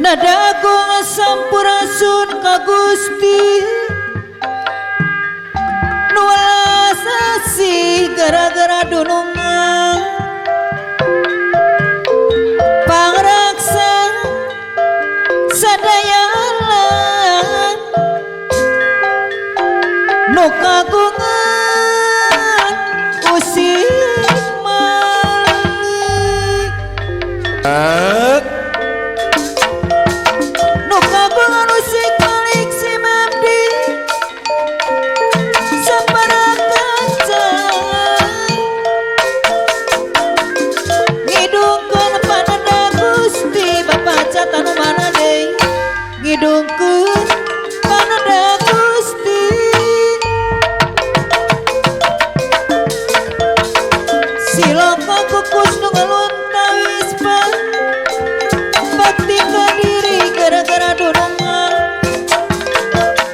Nadago ngasampurasun ka Gusti nu wala sasi gara-gara dunungan pangraksa sadayalan nu kagungan usik malik ngidungkeun panada Gusti siloka kukus nu ngaluntawis bakti ka diri gara-gara dunungan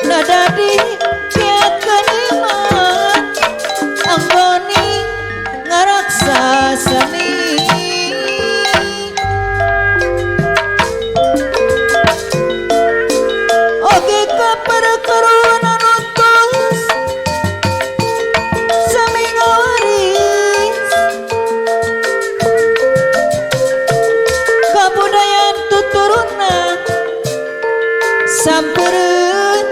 nadadi kiatkeun iman anggoni ngaraksa seni sampereun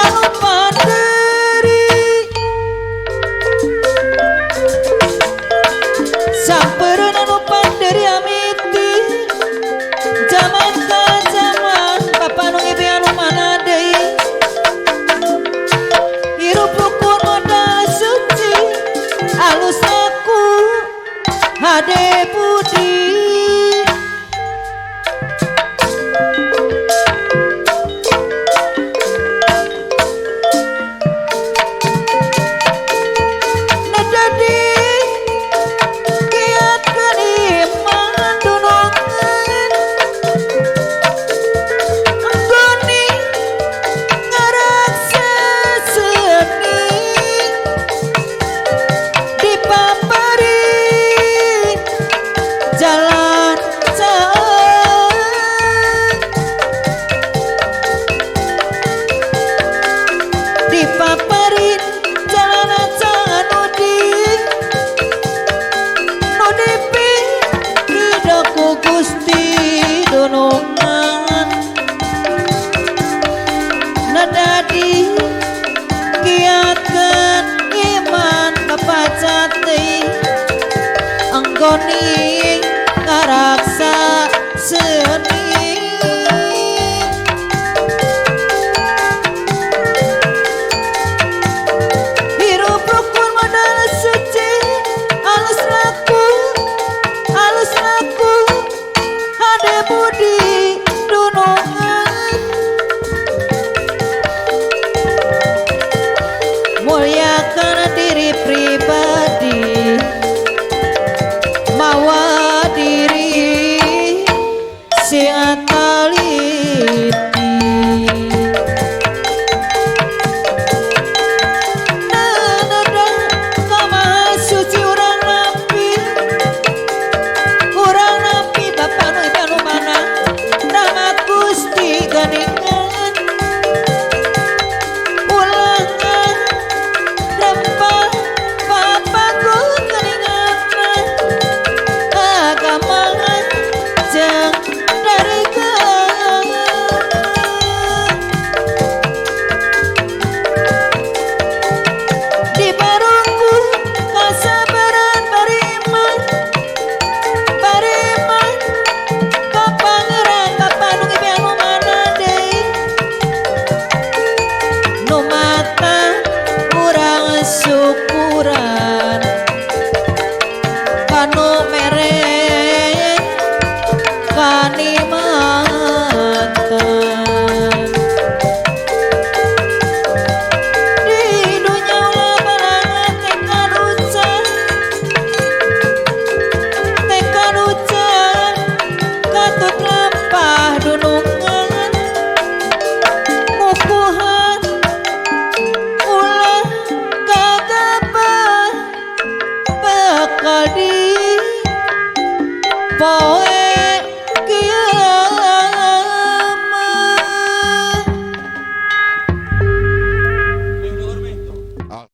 anu panderi sampereun anu panderi amiti zaman ka zaman papa nu ibu anu mana deui hirup rukun modal suci alus aku hade budi dipaparin jalanan canudi nu dipindho ku Gusti dunungan nadadi kiatkeun iman papacat teuing anggoni ngaraksa seni budi dunungan mulyakan diri pribadi mawa diri si ataliti nanada kamaha suci urang napi bapa nu ibu mana nama Gusti ganingan ulangan rempah papa ku ganingan syukuran kanu mereng kanikmatan di dunia ulah barangan tekan ucan katut lampah dunungan mukuhan ulah kagapah bakal di poe